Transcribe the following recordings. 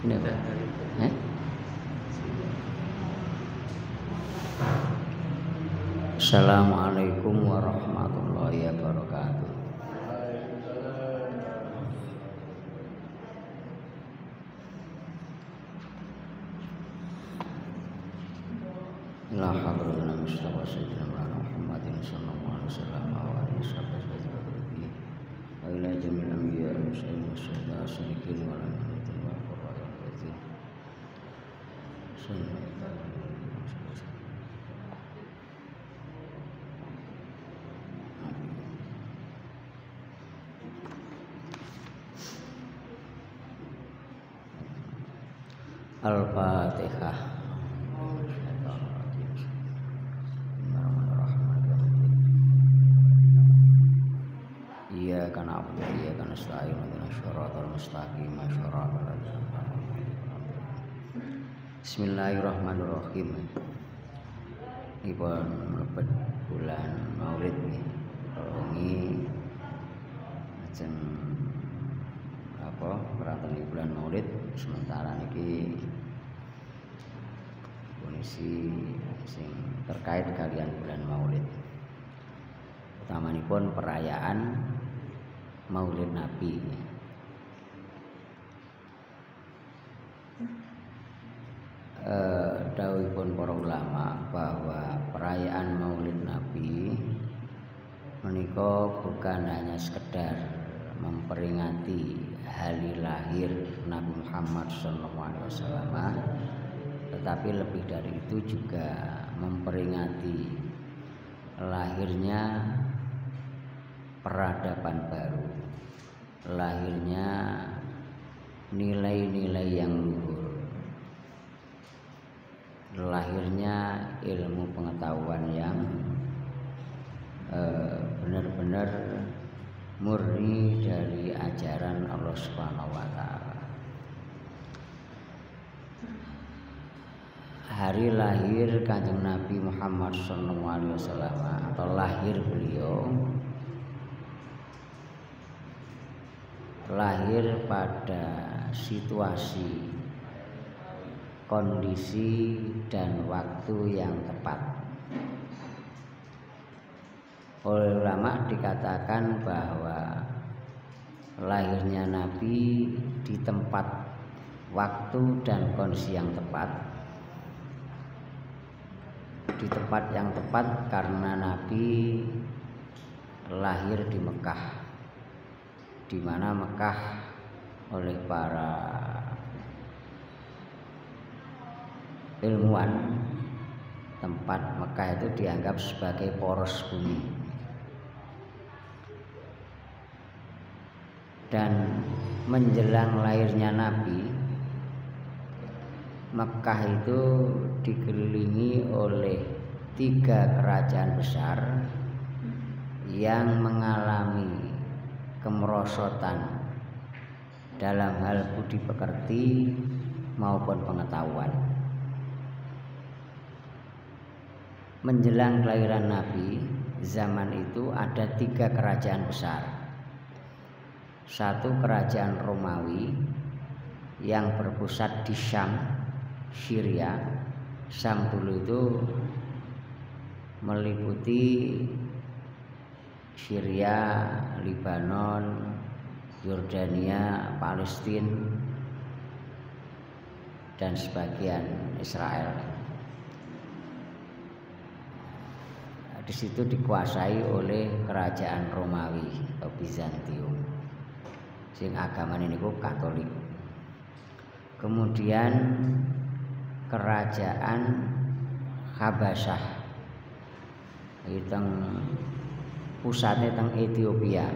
Ini apa? Assalamualaikum warahmatullahi wabarakatuh. La hadrana Mustafa sayyidina Muhammadin sallallahu alaihi wasallam wa alihi wasallam wa ila jamil anbiya wa mursalin wa syahidin wa alamin wa qurra'il ayyin. Al-Fatihah. Iyyaka na'budu wa iyyaka nasta'in ihdinas siratal mustaqim siratal ladzina an'amta 'alaihim. Bismillahirrahmanirrahim. Dipun mlebet bulan Maulid nggih. Ini ajeng peraturan bulan Maulid sementara niki kondisi sing terkait kalian bulan Maulid. Utamanipun perayaan Maulid Nabi. Dawuhipun para ulama bahwa perayaan Maulid Nabi menika bukan hanya sekedar memperingati hari lahir Nabi Muhammad SAW, tetapi lebih dari itu juga memperingati lahirnya peradaban baru, lahirnya nilai-nilai yang luhur, lahirnya ilmu pengetahuan yang benar-benar murni dari ajaran Allah Subhanahu wa taala. Hari lahir Kanjeng Nabi Muhammad SAW atau lahir beliau lahir pada situasi, kondisi dan waktu yang tepat. Oleh ulama dikatakan bahwa lahirnya Nabi di tempat, waktu dan kondisi yang tepat. Di tempat yang tepat karena Nabi lahir di Mekah, di mana Mekah oleh para ilmuwan, tempat Mekah itu dianggap sebagai poros bumi. Dan menjelang lahirnya Nabi, Mekah itu dikelilingi oleh 3 kerajaan besar yang mengalami kemerosotan dalam hal budi pekerti maupun pengetahuan. Menjelang kelahiran Nabi, zaman itu ada 3 kerajaan besar. Satu kerajaan Romawi yang berpusat di Syam, Syria. Syam dulu itu meliputi Syria, Lebanon, Yordania, Palestina, dan sebagian Israel. Di situ dikuasai oleh kerajaan Romawi atau Bizantium. Sing agamane niku Katolik. Kemudian kerajaan Habasyah, teng pusatnya teng Ethiopia,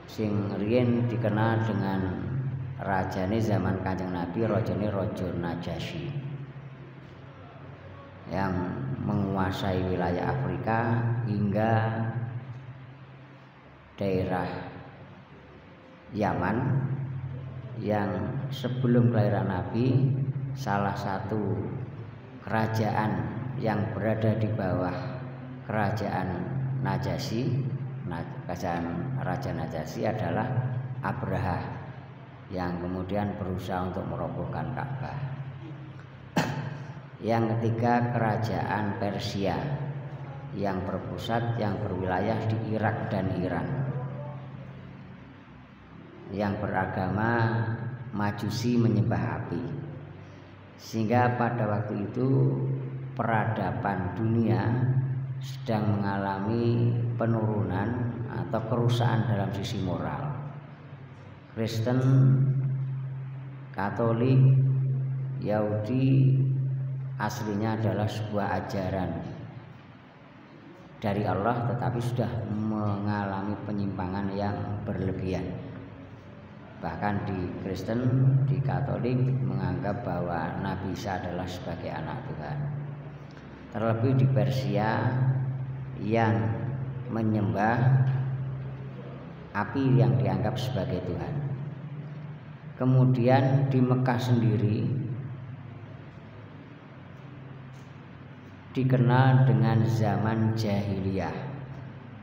sing riyen dikenal dengan rajane zaman Kanjeng Nabi, rajane Raja Najasyi, yang menguasai wilayah Afrika hingga daerah Yaman, yang sebelum kelahiran Nabi salah satu kerajaan yang berada di bawah kerajaan Najasyi, kerajaan Raja Najasyi adalah Abraha yang kemudian berusaha untuk merobohkan Ka'bah. Yang ketiga, kerajaan Persia yang berwilayah di Irak dan Iran, yang beragama Majusi, menyembah api. Sehingga pada waktu itu peradaban dunia sedang mengalami penurunan atau kerusakan dalam sisi moral. Kristen, Katolik, Yahudi aslinya adalah sebuah ajaran dari Allah, tetapi sudah mengalami penyimpangan yang berlebihan. Bahkan di Kristen, di Katolik menganggap bahwa Nabi Isa adalah sebagai anak Tuhan. Terlebih di Persia yang menyembah api yang dianggap sebagai Tuhan. Kemudian di Mekah sendiri dikenal dengan zaman jahiliyah.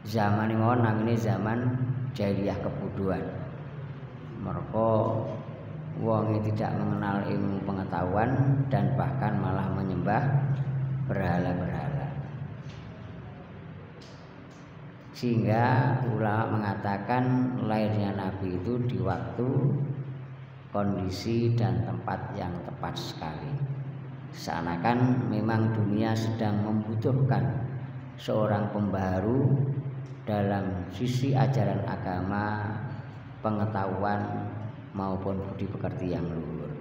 Zaman ini namanya zaman jahiliyah kebodohan. Mereka wong tidak mengenal ilmu pengetahuan dan bahkan malah menyembah berhala-berhala. Sehingga ulama mengatakan lahirnya Nabi itu di waktu, kondisi dan tempat yang tepat sekali. Seakan memang dunia sedang membutuhkan seorang pembaharu dalam sisi ajaran agama, pengetahuan maupun budi pekerti yang luhur.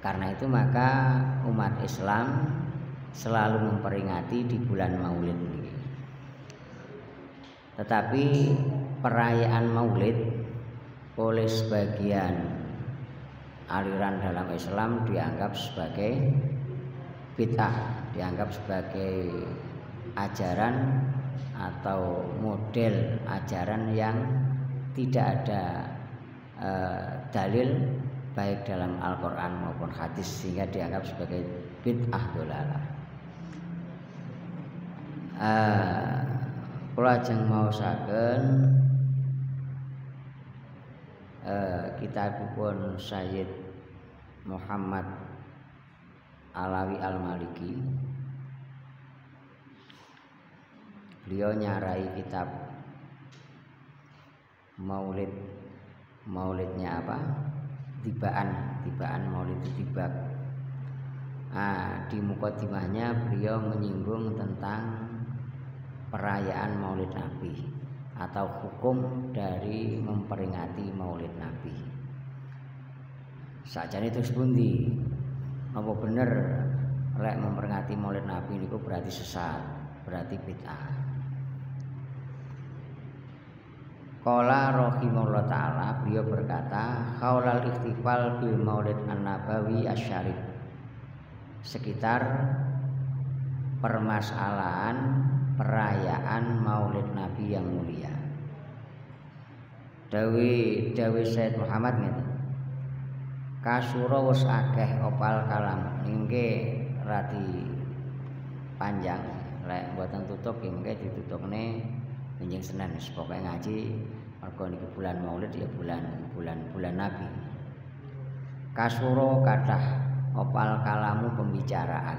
Karena itu maka umat Islam selalu memperingati di bulan Maulid ini. Tetapi perayaan Maulid oleh sebagian aliran dalam Islam dianggap sebagai bid'ah, dianggap sebagai ajaran atau model ajaran yang tidak ada dalil baik dalam Al-Quran maupun hadis, sehingga dianggap sebagai bid'ah dolalah. Kula ajeng maosaken kitabipun Sayyid Muhammad Alawi Al-Maliki. Beliau nyarai kitab Maulidnya apa? Tibaan Maulid itu tibak. Di mukadimahnya beliau menyinggung tentang perayaan Maulid Nabi atau hukum dari memperingati Maulid Nabi. Sakjane terus pundi? Apa bener lek memperingati Maulid Nabi niku berarti sesat, berarti bid'ah? Qala rahimahullah ta'ala, beliau berkata, qaulal ihtifal bil Maulid an-Nabawi asy-syarif, sekitar permasalahan perayaan Maulid Nabi yang mulia. Dawi Sayyid Muhammad ngeten. Kasura wis akeh opal kalam, nggih radi panjang, lek mboten tutup nggih ditutupne enjing Senin, pokoke ngaji mergo niki bulan Maulid ya bulan Nabi. Kasura kathah opal kalamu pembicaraan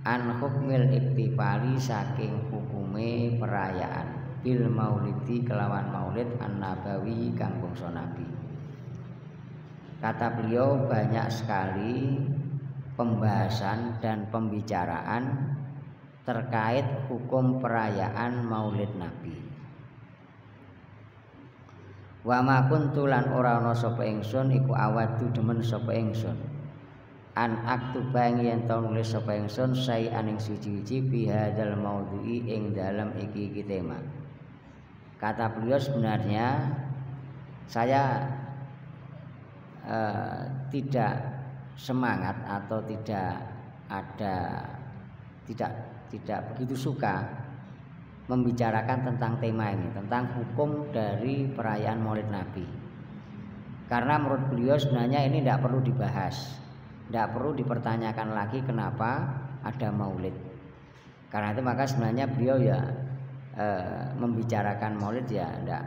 an hukmil iktifali, saking hukume perayaan bil maulidi kelawan Maulid an-Nabawi kang bangsa Nabi. Kata beliau banyak sekali pembahasan dan pembicaraan terkait hukum perayaan Maulid Nabi. Wa ma kuntu lan ora ana sapa ingsun iku awadu demen sapa ingsun an aktuba yen to nulis sapa ingsun sae aning siji-siji fi hadzal maudhu'i ing dalam iki tema. Kata beliau sebenarnya saya tidak semangat atau tidak begitu suka membicarakan tentang tema ini, tentang hukum dari perayaan Maulid Nabi. Karena menurut beliau sebenarnya ini tidak perlu dibahas, tidak perlu dipertanyakan lagi kenapa ada Maulid. Karena itu maka sebenarnya beliau ya membicarakan Maulid ya tidak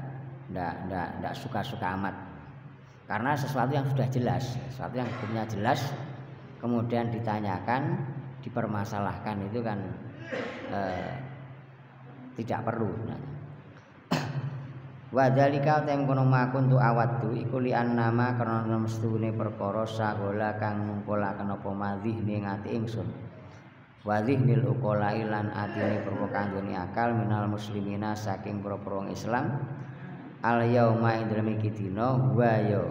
ndak suka-suka amat. Karena sesuatu yang sudah jelas, sesuatu yang hukumnya jelas kemudian ditanyakan, dipermasalahkan itu kan tidak perlu sebenarnya. Wa dzalika tem kono makun tu awaddu iku li annama karena mestune perkara sagola kang ngumpulaken apa madhih ning ati ingsun. Wa dhihnil uqala lan atine perkara kang duweni akal minal muslimina saking para Islam al yauma ing dalem iki dina wa ya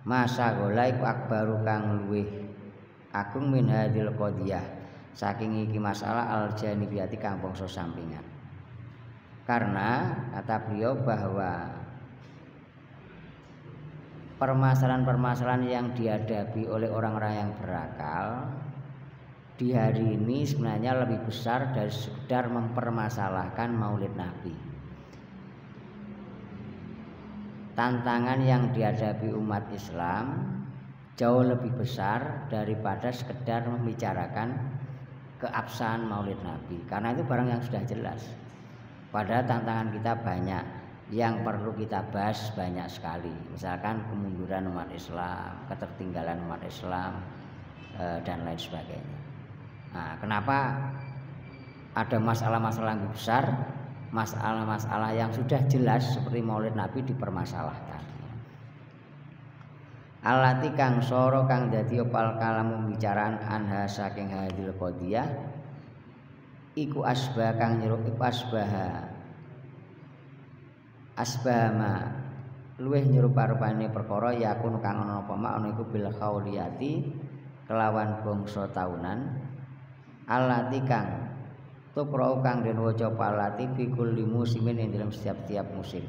masa gola iku akbaru kang luwih agung min hadil qadiyah saking iki masalah al janibiyati kang bangsa sampingan. Karena kata beliau bahwa permasalahan-permasalahan yang dihadapi oleh orang-orang yang berakal di hari ini sebenarnya lebih besar dari sekedar mempermasalahkan Maulid Nabi. Tantangan yang dihadapi umat Islam jauh lebih besar daripada sekedar membicarakan keabsahan Maulid Nabi, karena itu barang yang sudah jelas. Padahal tantangan kita banyak, yang perlu kita bahas banyak sekali. Misalkan kemunduran umat Islam, ketertinggalan umat Islam, dan lain sebagainya. Nah, kenapa ada masalah-masalah yang besar, masalah-masalah yang sudah jelas seperti Maulid Nabi dipermasalahkan. Alati kang soro kang dadi opal kalam pembicaraan anha saking hadil qadiyah iku asbah kang nyeruk iku asbahama luweh nyerupa-rupane perkara yakun kang ana apa mak ana iku bil khauliyati kelawan bangsa taunan alati kang tuprau kang den waca palati fi kulli musimin ing dalam setiap musim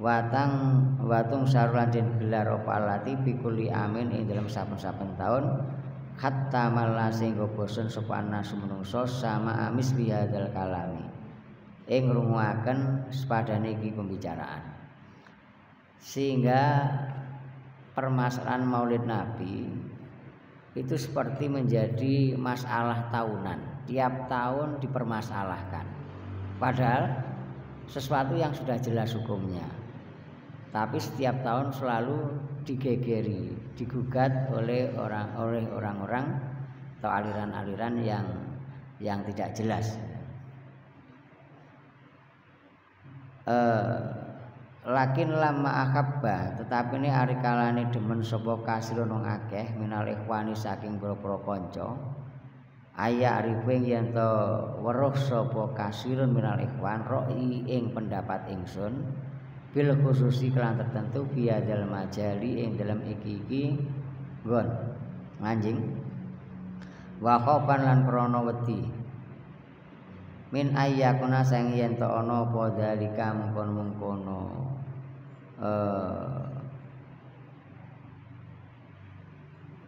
watung sarulan den gelar apa alati fi kulli amin ing dalam saben-saben taun hatta malah sehingga bosen sapa anas menungso sama amis bihadal kalami ing ngrungoaken sepadane iki pembicaraan, sehingga permasalahan Maulid Nabi itu seperti menjadi masalah tahunan, tiap tahun dipermasalahkan, padahal sesuatu yang sudah jelas hukumnya, tapi setiap tahun selalu digegeri, digugat oleh orang-orang atau aliran-aliran yang tidak jelas. Lakin lama akhabba, tetapi ini ari kalane demen sapa kasirun wong akeh minal ikhwani saking boro-boro kanca. Aya arifing yen to weruh sapa kasirun minal ikhwan roi ing pendapat ingsun bil khususi kelan tertentu biadal majali ing dalam iki nggon manjing wa khopan lan krana wedi min ayyakuna sang yen to ana apa dalika mungkon-mungkono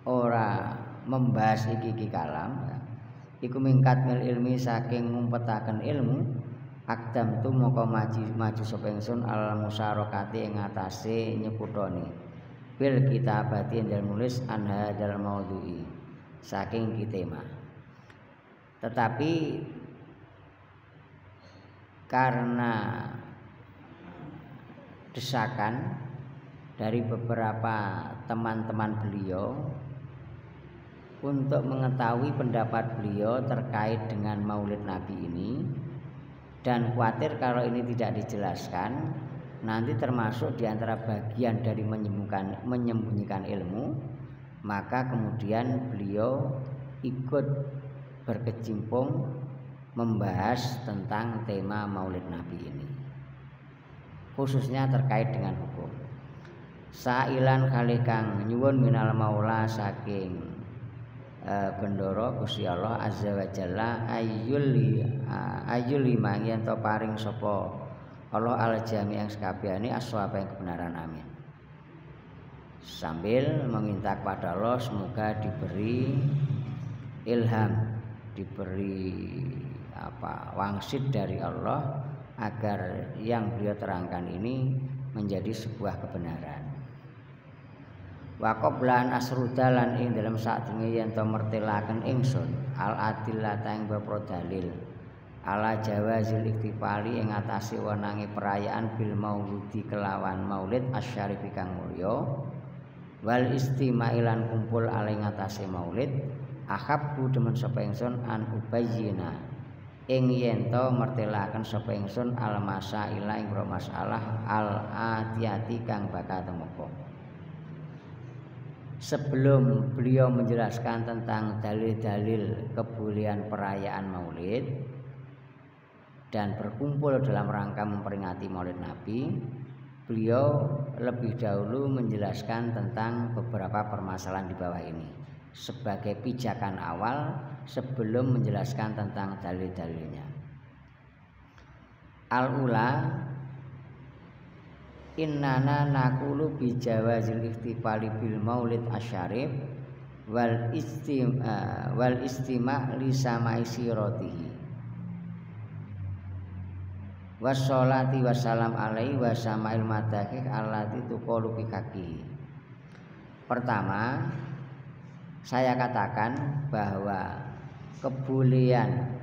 ora membahas iki kalam iku mingkat mil ilmi saking ngumpetaken ilmu akdam tu moko maju sapa ingsun al musyarakati ing atase nyeputoni bil kitabati ing nulis an hadzal maudhu'i saking kitema. Tetapi karena desakan dari beberapa teman-teman beliau untuk mengetahui pendapat beliau terkait dengan Maulid Nabi ini, dan khawatir kalau ini tidak dijelaskan nanti termasuk diantara bagian dari menyembunyikan ilmu, maka kemudian beliau ikut berkecimpung membahas tentang tema Maulid Nabi ini, khususnya terkait dengan hukum. Sailan kalih kang nyuwun minal maula saking bendoro Gusti Allah azza wa jalla ayyul lima yen to paring sapa Allah al jami yang sekabehane aswaba yang kebenaran, amin. Sambil meminta kepada Allah semoga diberi ilham, diberi wangsit dari Allah agar yang beliau terangkan ini menjadi sebuah kebenaran. Wa qablan asrudalan ing dalam sadurunge yen to mertelaken ingsun al adillata ing bapa dalil ala jawazil iktifali ing atase wenange perayaan bil mauludi kelawan maulid asyarif kang mulya wal istimailan kumpul ala ing atase maulid ahabbu demen sapa ingsun an ubayyina ing yen to mertelaken sapa ingsun al masaila ing masalah al atiyati kang bakal temeka. Sebelum beliau menjelaskan tentang dalil-dalil kebolehan perayaan maulid dan berkumpul dalam rangka memperingati maulid Nabi, beliau lebih dahulu menjelaskan tentang beberapa permasalahan di bawah ini sebagai pijakan awal sebelum menjelaskan tentang dalil-dalilnya. Al-ula innana naqulu bi jawazil ihtifali bil maulid asyarif wal istima' li sama'i siratihi wassalati wassalam alaihi wa sama'il madakih allati tuqalu bi haqihi. Pertama, saya katakan bahwa kebolehan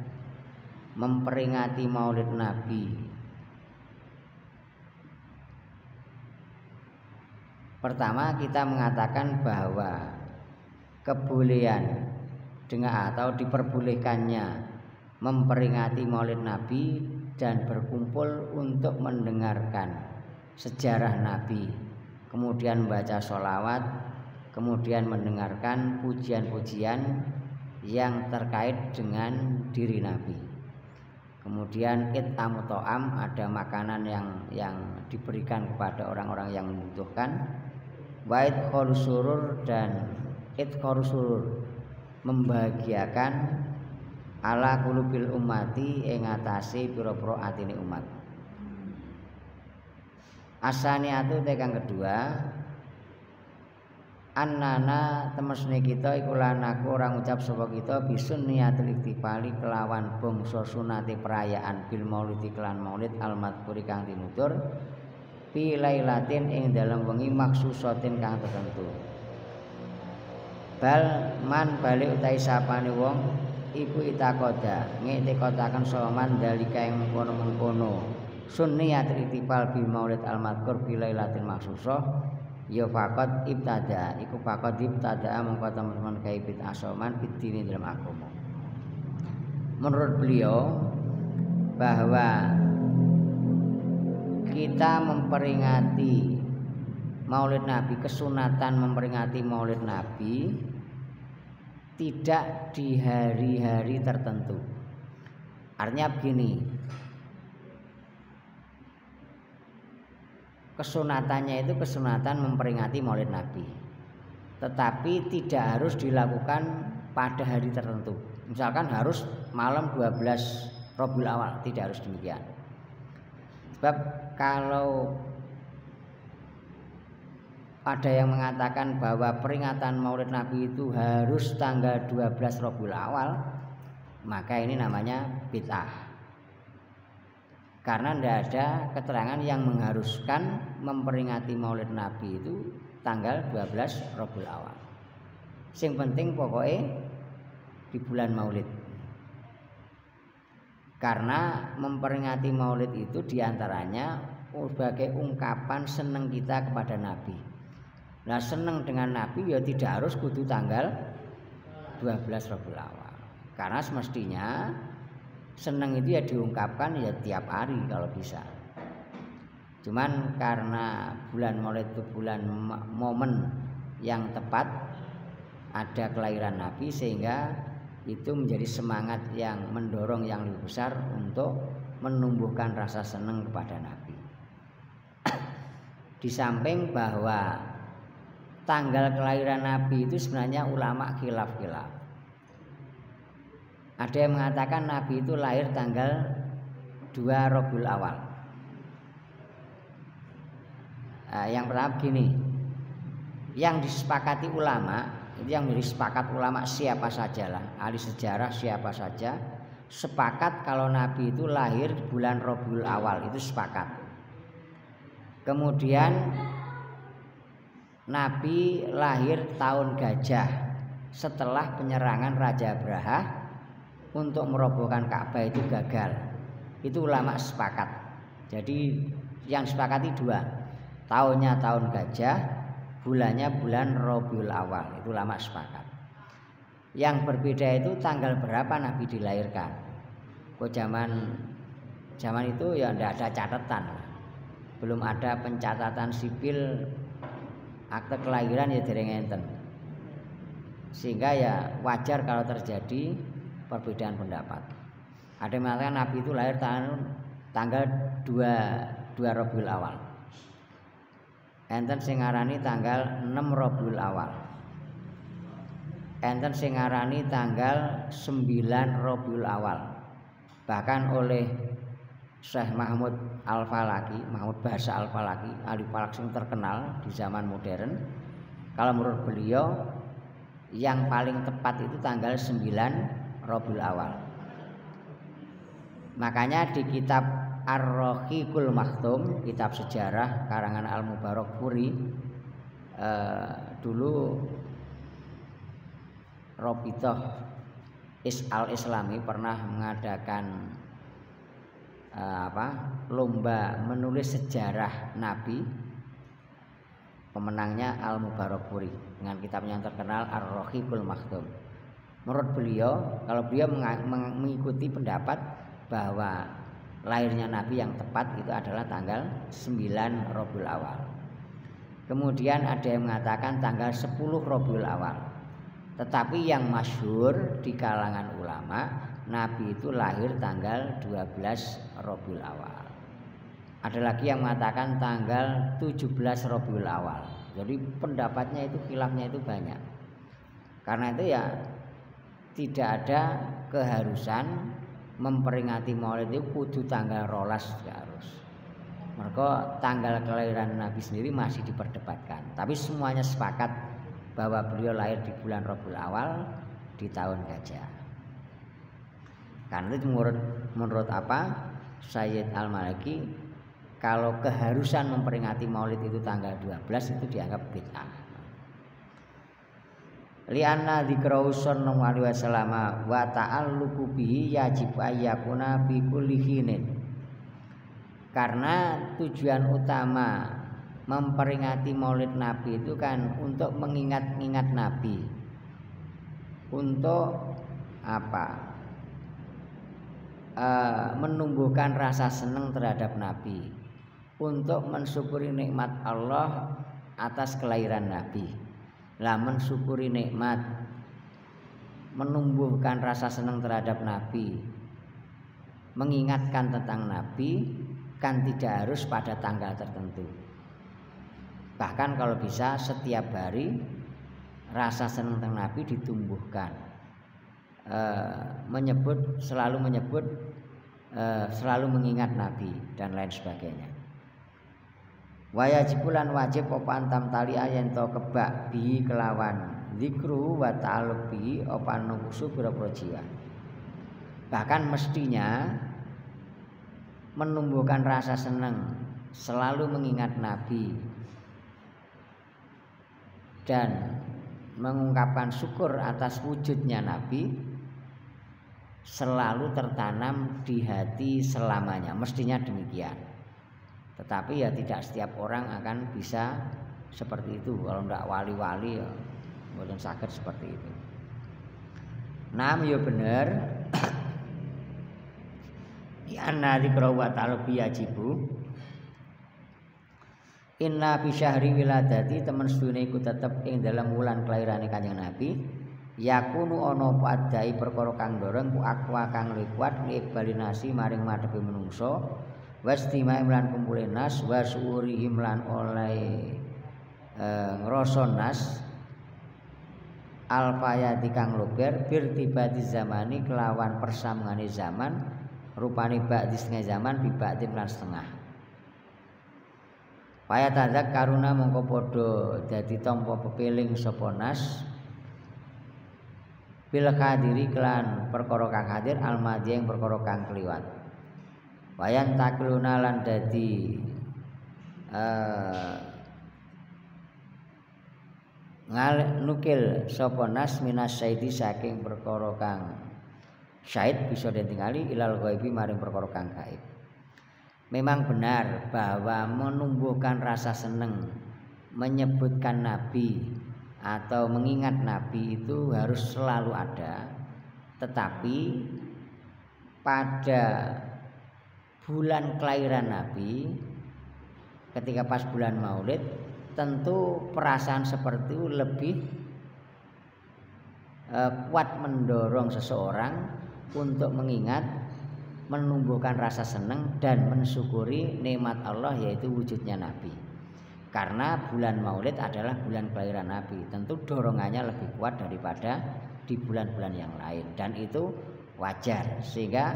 memperingati maulid Nabi, pertama kita mengatakan bahwa kebolehan dengan atau diperbolehkannya memperingati maulid Nabi dan berkumpul untuk mendengarkan sejarah Nabi, kemudian membaca sholawat, kemudian mendengarkan pujian-pujian yang terkait dengan diri Nabi. Kemudian it'amu to'am, ada makanan yang diberikan kepada orang-orang yang membutuhkan. Wa idkhalu surur, dan idkhalu surur membahagiakan ala qulubil ummati ing atase pira-pira atine umat. Asaniatu tekang kedua, annana temesne kita iku lan aku ora ngucap sapa kita bisunniyatil iktifali kelawan bangsa sunate perayaan bil maulidi kelan maulid al madhkuri kang tinutur fi lailatin ing dalem wengi maksusatin kang tertentu. Bal man balik utahe sapane wong iku itakoda ngitikotaken sapa man dalika ing mengkono-mengkono sunniyatil iktifal bil maulid al madhkur fi lailatin maksusah ya faqat ibtada iku faqat ibtada mongko teman-teman gawe bid'ah asoman bidini dalam agama. Menurut beliau bahwa kita memperingati maulid Nabi, kesunatan memperingati maulid Nabi tidak di hari-hari tertentu. Artinya begini, kesunatannya itu kesunatan memperingati maulid Nabi, tetapi tidak harus dilakukan pada hari tertentu. Misalkan harus malam 12 Rabiul Awal, tidak harus demikian. Sebab kalau ada yang mengatakan bahwa peringatan maulid Nabi itu harus tanggal 12 Rabiul Awal, maka ini namanya bid'ah. Karena tidak ada keterangan yang mengharuskan memperingati maulid Nabi itu tanggal 12 Rabiul Awal. Sing penting pokoknya di bulan maulid. Karena memperingati maulid itu diantaranya sebagai ungkapan seneng kita kepada Nabi. Nah, seneng dengan Nabi ya tidak harus kudu tanggal 12 Rabiul Awal. Karena semestinya seneng itu ya diungkapkan ya tiap hari kalau bisa. Cuman karena bulan maulid itu bulan momen yang tepat ada kelahiran Nabi, sehingga itu menjadi semangat yang mendorong yang lebih besar untuk menumbuhkan rasa senang kepada Nabi. Di samping bahwa tanggal kelahiran Nabi itu sebenarnya ulama khilaf-khilaf. Ada yang mengatakan Nabi itu lahir tanggal 2 Rabiul Awal. Yang pertama begini, yang disepakati ulama, itu yang disepakati ulama siapa sajalah, ahli sejarah siapa saja, sepakat kalau Nabi itu lahir di bulan Rabiul Awal, itu sepakat. Kemudian Nabi lahir tahun gajah setelah penyerangan Raja Abraha untuk merobohkan Ka'bah itu gagal. Itu ulama sepakat. Jadi yang sepakati dua, tahunnya tahun gajah, bulannya bulan Rabiul Awal. Itu ulama sepakat. Yang berbeda itu tanggal berapa Nabi dilahirkan. Kok zaman itu ya tidak ada catatan, belum ada pencatatan sipil, akte kelahiran ya dereng enten. Sehingga ya wajar kalau terjadi perbedaan pendapat. Ada yang mengatakan Nabi itu lahir tanggal 2 Rabiul Awal. Enten sing ngarani tanggal 6 Rabiul Awal. Enten sing ngarani tanggal 9 Rabiul Awal. Bahkan oleh Syekh Mahmud Al-Falaki, Mahmud Bahasa Al-Falaki, ahli falak yang terkenal di zaman modern. Kalau menurut beliau yang paling tepat itu tanggal 9 Rabiul Awal. Makanya di kitab Ar-Rahiqul Maktum, kitab sejarah karangan Al-Mubarakfuri, dulu Robitoh Al-Islami pernah mengadakan lomba menulis sejarah Nabi. Pemenangnya Al-Mubarakfuri dengan kitabnya yang terkenal Ar-Rahiqul Maktum. Menurut beliau, kalau beliau mengikuti pendapat bahwa lahirnya Nabi yang tepat itu adalah tanggal 9 Rabiul Awal. Kemudian ada yang mengatakan tanggal 10 Rabiul Awal. Tetapi yang masyhur di kalangan ulama, Nabi itu lahir tanggal 12 Rabiul Awal. Ada lagi yang mengatakan tanggal 17 Rabiul Awal. Jadi pendapatnya itu khilafnya itu banyak. Karena itu ya tidak ada keharusan memperingati Maulid itu kudu tanggal 12 tidak harus. Mereka tanggal kelahiran Nabi sendiri masih diperdebatkan. Tapi semuanya sepakat bahwa beliau lahir di bulan Rabiul Awal di tahun gajah. Karena itu menurut apa? Sayyid Al-Maliki, kalau keharusan memperingati Maulid itu tanggal 12 itu dianggap bid'ah. Lianna dzikrahu sallallahu alaihi wasallam wa ta'alluqu bihi yajib ayyakuna bi kulli hinin. Karena tujuan utama memperingati Maulid Nabi itu kan untuk mengingat-ingat Nabi. Untuk apa? Menumbuhkan rasa senang terhadap Nabi, untuk mensyukuri nikmat Allah atas kelahiran Nabi. Lah mensyukuri nikmat, menumbuhkan rasa senang terhadap Nabi, mengingatkan tentang Nabi kan tidak harus pada tanggal tertentu. Bahkan kalau bisa setiap hari rasa senang tentang Nabi ditumbuhkan. Selalu mengingat Nabi dan lain sebagainya. Wajibulan wajib apa antam tali ayen to kebak bihi kelawan zikru wa ta'alluq bihi apa nufusu pira-pira jiwa. Bahkan mestinya menumbuhkan rasa senang, selalu mengingat Nabi dan mengungkapkan syukur atas wujudnya Nabi selalu tertanam di hati selamanya. Mestinya demikian. Tetapi ya tidak setiap orang akan bisa seperti itu. Kalau tidak wali-wali ya mboten saged seperti itu. Nam ya bener. Ya anna dzikra wa ta'ala biyajibu. Inna bi syahri wiladati temen sedune iku tetep ing dalam wulan kelahirane Kanjeng Nabi. Yakunu ana padai perkara kang dorong ku akwa kang liwat balinasi maring madhepe menungso. Wastimai lan kumpule nas wasuurihim lan oleh ngrasa nas alfayati kang luber birtibati zamani kelawan persambungane zaman rupane ba'di setengah zaman biba'di lan setengah. Paya tadzak karuna mongko padha dadi tampa pepeling sapa nas bil hadiri kelan perkara kang hadir almadhi ing perkara kang kliwat. Wayan takluna lan dadi nukil sapa nas minas saidi saking perkara kang syahid bisa ditingali ilal ghaibi maring perkara kang gaib. Memang benar bahwa menumbuhkan rasa seneng menyebutkan nabi atau mengingat nabi itu harus selalu ada, tetapi pada bulan kelahiran nabi ketika pas bulan Maulid tentu perasaan seperti itu lebih kuat mendorong seseorang untuk mengingat, menumbuhkan rasa senang dan mensyukuri nikmat Allah yaitu wujudnya Nabi. Karena bulan Maulid adalah bulan kelahiran Nabi, tentu dorongannya lebih kuat daripada di bulan-bulan yang lain dan itu wajar. Sehingga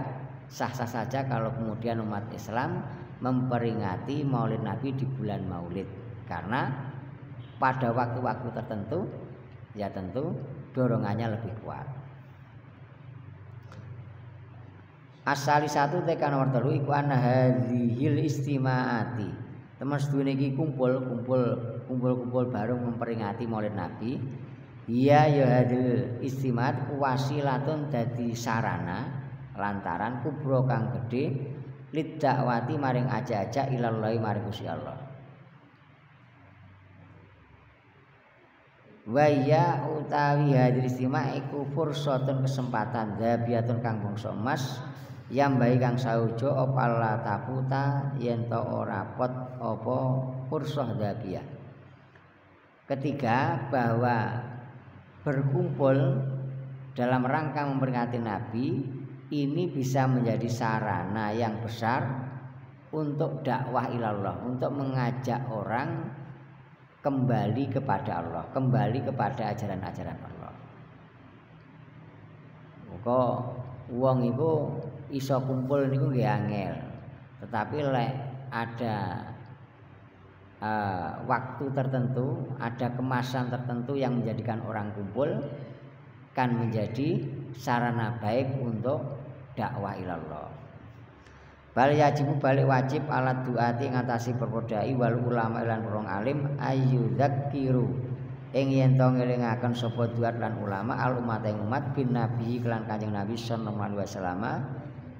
sah-sah saja kalau kemudian umat Islam memperingati Maulid Nabi di bulan Maulid, karena pada waktu-waktu tertentu ya tentu dorongannya lebih kuat. Asali satu tekan nomor 3 iku ana hadhil istimaati. Teman sedune iki kumpul bareng memperingati Maulid Nabi. Ya hadhil istimaat wasilatun dadi sarana lantaran kubro kang gedhe lid dakwati maring aja-aja ilallahi maring Gusti Allah. Wa ya utawi hadhil istimaa iku fursatun kesempatan dzabiatun kang bangsa emas yang baik kang saujo opala taputa yen to ora pot apa fursah dzabiyah. Ketiga, bahwa berkumpul dalam rangka memperingati Nabi ini bisa menjadi sarana yang besar untuk dakwah ilallah, untuk mengajak orang kembali kepada Allah, kembali kepada ajaran-ajaran Allah. Kok wong iku iso kumpul niku nggih angel. Tetapi lek ada waktu tertentu, ada kemasan tertentu yang menjadikan orang kumpul kan menjadi sarana baik untuk dakwah ilallah. Bal yajibu balik wajib alat duati ngatasi perpodai wal ulama lan wong alim ayyudzakiru ing yen to ngelingaken sapa duat lan ulama al umat ing umat bin nabi kelan Kanjeng Nabi sallallahu alaihi wasallam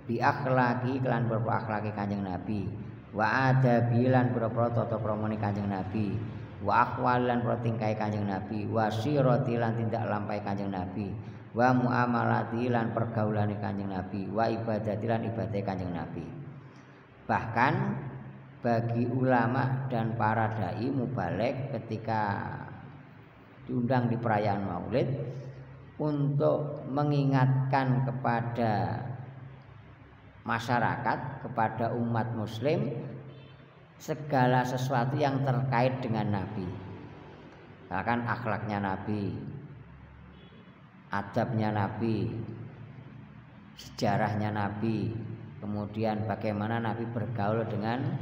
bi akhlaki kelan akhlaki Kanjeng Nabi wa adabi lan pira-pira tata kramane Kanjeng Nabi wa aqwal lan pira tingkahe Kanjeng Nabi wa sirati lan tindak lampahe Kanjeng Nabi wa muamalati lan pergaulane Kanjeng Nabi wa ibadati lan ibadahe Kanjeng Nabi. Bahkan bagi ulama dan para dai mubalek ketika diundang di perayaan Maulid untuk mengingatkan kepada masyarakat, kepada umat muslim segala sesuatu yang terkait dengan Nabi. Misalkan akhlaknya Nabi, adabnya Nabi, sejarahnya Nabi, kemudian bagaimana Nabi bergaul dengan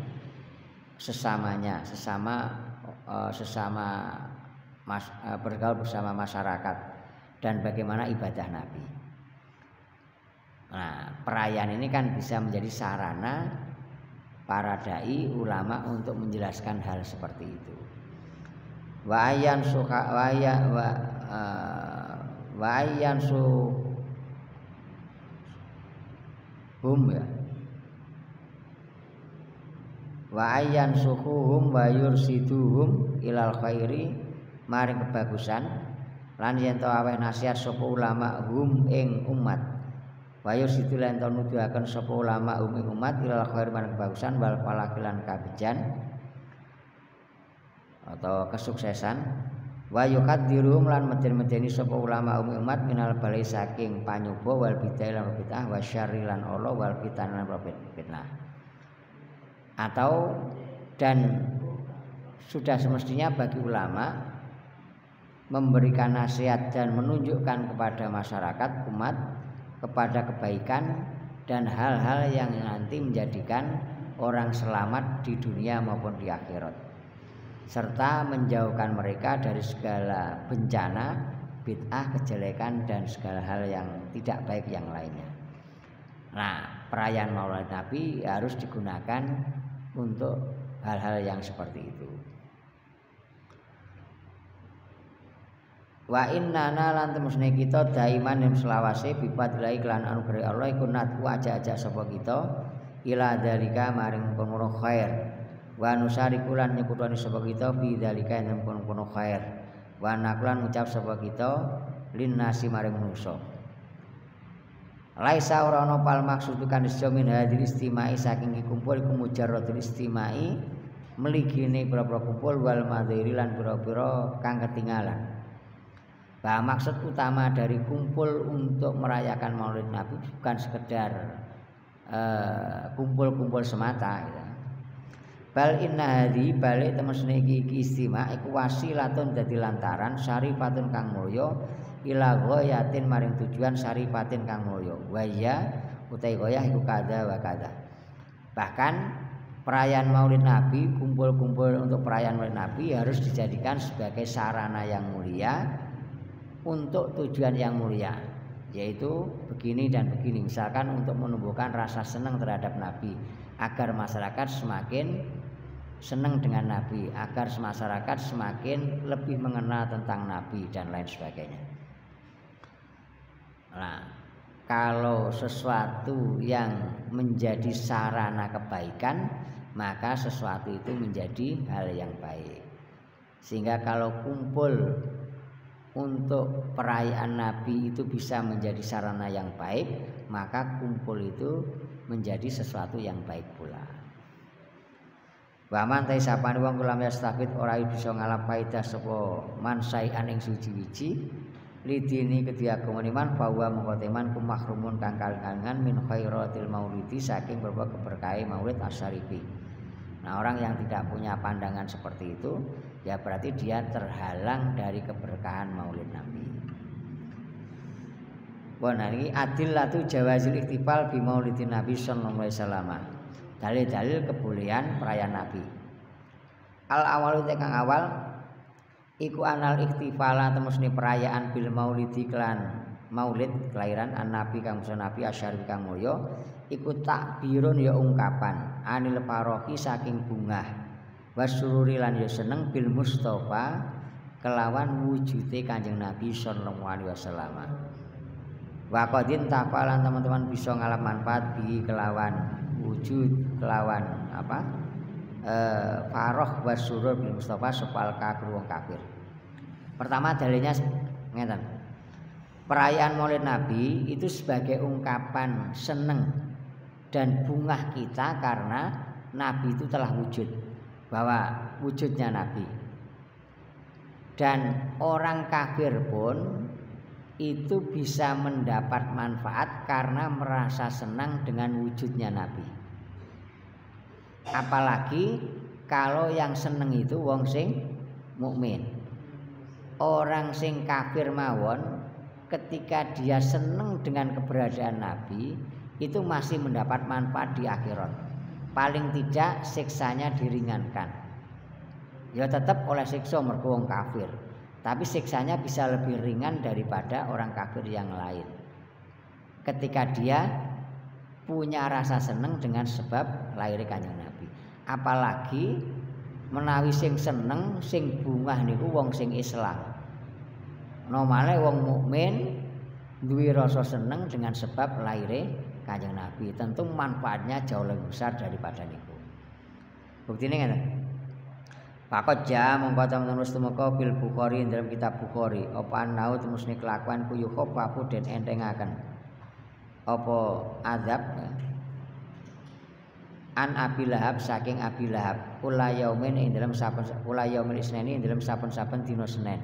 sesamanya, bergaul bersama masyarakat dan bagaimana ibadah Nabi. Nah, perayaan ini kan bisa menjadi sarana para dai ulama untuk menjelaskan hal seperti itu. Wa ayyan suhuhum wa yursiduhum ilal khairi maring kebagusan lan yen to aweh nasihat sapa ulama hum ing umat wa yursidu lan to nuduhaken sapa ulama hum ing umat ilal khairi maring kebagusan wal falakilan kabejan atau kesuksesan wa yuqaddiruhum lan medeni sapa ulama hum ing umat minal balai saking panyuba wal bidah lan bid'ah wa syarri lan Allah wal fitnah lan fitnah. Atau dan sudah semestinya bagi ulama memberikan nasihat dan menunjukkan kepada masyarakat umat kepada kebaikan dan hal-hal yang nanti menjadikan orang selamat di dunia maupun di akhirat, serta menjauhkan mereka dari segala bencana, bid'ah, kejelekan dan segala hal yang tidak baik yang lainnya. Nah, perayaan Maulid Nabi harus digunakan untuk hal-hal yang seperti itu. Wa innana lan temusne kita daiman ing selawase bipadilai kelan anugerah Allah iku natu aja-aja sapa kita ila dalika maring kono khair wa nusariku lan nyekutani sapa kita bi dalika ing kono khair wa nakulan ngucap sapa kita linnasi maring manusa laisa ora ana pal maksud kan min hadil istimai saking kumpul iku mujarradul istimai mligine pira-pira kumpul wal madhiri lan pira-pira kang ketinggalan. Bahwa maksud utama dari kumpul untuk merayakan Maulid Nabi bukan sekedar kumpul-kumpul semata gitu. Bal inna hadhi balik temesne iki istima iku wasilatun dadi lantaran syarifatun kang mulya ila ghayatin maring tujuan syarifatin kang mulya. Wa ya utai ghayah iku kada wa kada. Bahkan perayaan Maulid Nabi, kumpul-kumpul untuk perayaan Maulid Nabi harus dijadikan sebagai sarana yang mulia untuk tujuan yang mulia, yaitu begini dan begini. Misalkan untuk menumbuhkan rasa senang terhadap Nabi, agar masyarakat semakin senang dengan Nabi, agar masyarakat semakin lebih mengenal tentang Nabi dan lain sebagainya. Nah, kalau sesuatu yang menjadi sarana kebaikan, maka sesuatu itu menjadi hal yang baik. Sehingga kalau kumpul untuk perayaan Nabi itu bisa menjadi sarana yang baik, maka kumpul itu menjadi sesuatu yang baik pula. Wa man taisapane wong kulam yastafid ora bisa ngalap faedah sapa mansai aning suci-wiji lidini kedhi agama iman bahwa mengkoteman kumahrumun kang kalangan min khairatil maulidi saking berbagai keberkahe maulid asyarifi. Nah, orang yang tidak punya pandangan seperti itu, ya berarti dia terhalang dari keberkahan Maulid Nabi. Wah, nah ini adillatu jawazil ihtifal bi Maulidin Nabi sallallahu alaihi wasallam. Dalil-dalil kebolehan perayaan Nabi. Al awalu kang awal iku anal ihtifala temusne perayaan bil maulidi klan maulid kelahiran an-nabi kang Nabi asyarif kang mulya iku takbirun ya ungkapan anil parohi saking bungah wasururi lan ya seneng bil mustofa kelawan wujude Kanjeng Nabi sallallahu alaihi wasallam. Wa qadin tafalan teman-teman bisa ngalap manfaat bi kelawan wujud kelawan faroh wasurur bil mustofa supal kafir wong kafir. Pertama dalilnya ngeten. Perayaan Maulid Nabi itu sebagai ungkapan seneng dan bungah kita karena Nabi itu telah wujud, bahwa wujudnya Nabi. Dan orang kafir pun itu bisa mendapat manfaat karena merasa senang dengan wujudnya Nabi. Apalagi kalau yang seneng itu wong sing mukmin. Orang sing kafir mawon ketika dia senang dengan keberadaan Nabi itu masih mendapat manfaat di akhirat. Paling tidak siksanya diringankan. Ya tetap oleh siksa mergo wong kafir, tapi siksanya bisa lebih ringan daripada orang kafir yang lain. Ketika dia punya rasa senang dengan sebab lahirnya Kanjeng Nabi. Apalagi menawi sing seneng sing bungah niku wong sing Islam. Normale wong mukmin duwe rasa seneng dengan sebab lahire Kanjeng Nabi. Tentu manfaatnya jauh lebih besar daripada niku. Buktine ngene. Pakot jam mongko temen-temen tumeka bil Bukhari dalam kitab Bukhari. Apa nau temusne kelakuan ku yukhafafu den entengaken. Apa azab an Abi Lahab saking Abi Lahab kula yaumin ing dalam saben kula yaumin isneni ing dalam saben-saben dina Senin.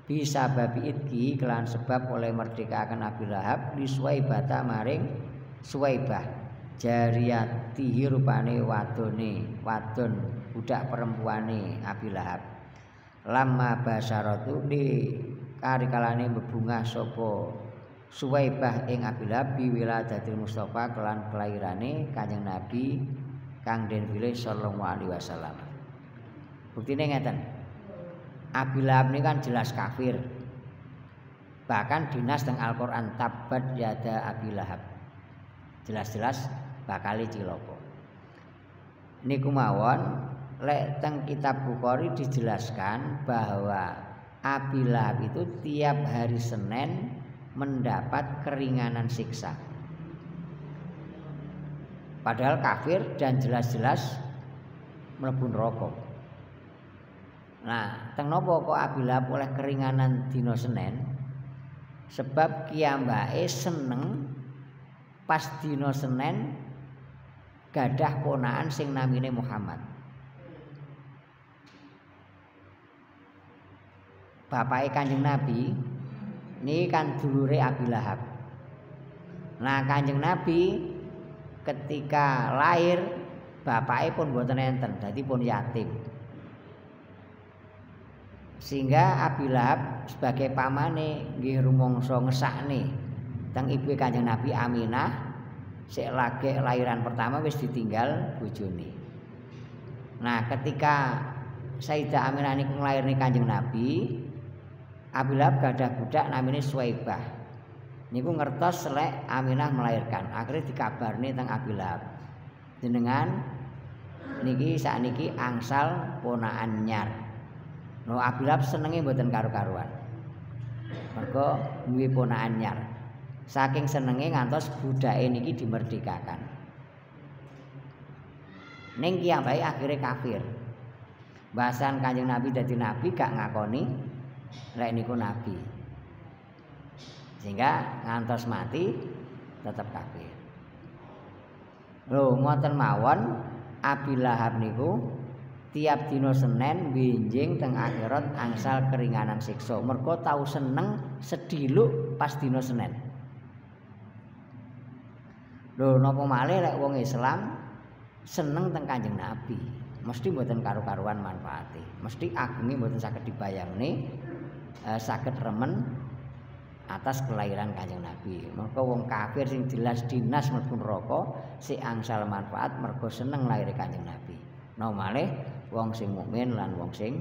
Bisa babi idki kelan sebab oleh merdeka akan Abi Lahab li Suwaibah maring Suwaibah jariyatihi rupane wadon budak perempuane Abi Lahab lama basyaratu di karikalane bebungah sapa Suwaibah ing Abi Lahab bi wiladatil Mustafa kelan kelahirane Kanjeng Nabi kang den pilih sallallahu alaihi wasallam. Buktine ngeten. Abi Lahab ini kan jelas kafir. Bahkan dinas teng Al-Qur'an tabbat yada Abi Lahab. Jelas-jelas bakal cilaka. Niku mawon lek teng kitab Bukhari dijelaskan bahwa Abi Lahab itu tiap hari Senin mendapat keringanan siksa. Padahal kafir dan jelas-jelas mlebu neraka. Nah, teng napa kok Abi Lahab oleh keringanan dina Senin? Sebab kiyambake seneng pas dina Senin gadah ponakan sing namine Muhammad. Bapake Kanjeng Nabi niki kan dulure Abi Lahab. Nah, Kanjeng Nabi ketika lahir bapake pun mboten enten, dadi pun yatim. Sehingga Abi Lahab sebagai pamane nggih rumangsa ngesakne teng ibu Kanjeng Nabi Aminah sik lagi lahiran pertama wis ditinggal bojone. Nah, ketika Sayyidah Aminah niku nglairne Kanjeng Nabi, Abi Lahab gadah budak namanya Suwaibah. Niku ngertos selek Aminah melahirkan. Akhirnya dikabarne teng Abi Lahab. Jenengan niki sakniki angsal ponakan nyar. No Abi Lahab senenge mboten karo-karuan. Mergo duwe ponakan nyar. Saking senenge ngantos budake niki dimerdekakan. Ning kiyambake akhire kafir. Bahasan Kanjeng Nabi dadi nabi gak ngakoni lek niku nabi. Sehingga ngantos mati tetap kafir. Lho ngoten mawon Abi Lahab niku tiap dina Senin benjing teng akhirat angsal keringanan siksa. Mergo tau seneng sediluk pas dina Senin. Lho napa malih lek wong Islam seneng teng Kanjeng Nabi, mesti mboten karo-karuan manfaate. Mesti agenge mboten saged dibayangne, saged remen atas kelahiran Kanjeng Nabi. Mergo wong kafir sing jelas dinas mlebu neraka sing angsal manfaat mergo seneng lahir Kanjeng Nabi. Napa malih wong sing mukmin lan wong sing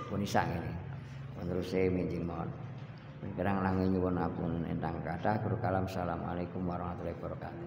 pun isa ngene. Meneruse minjing mawon. Kirang langit nyuwun apunten ingkang kathah. Guru kalam. Assalamualaikum warahmatullahi wabarakatuh.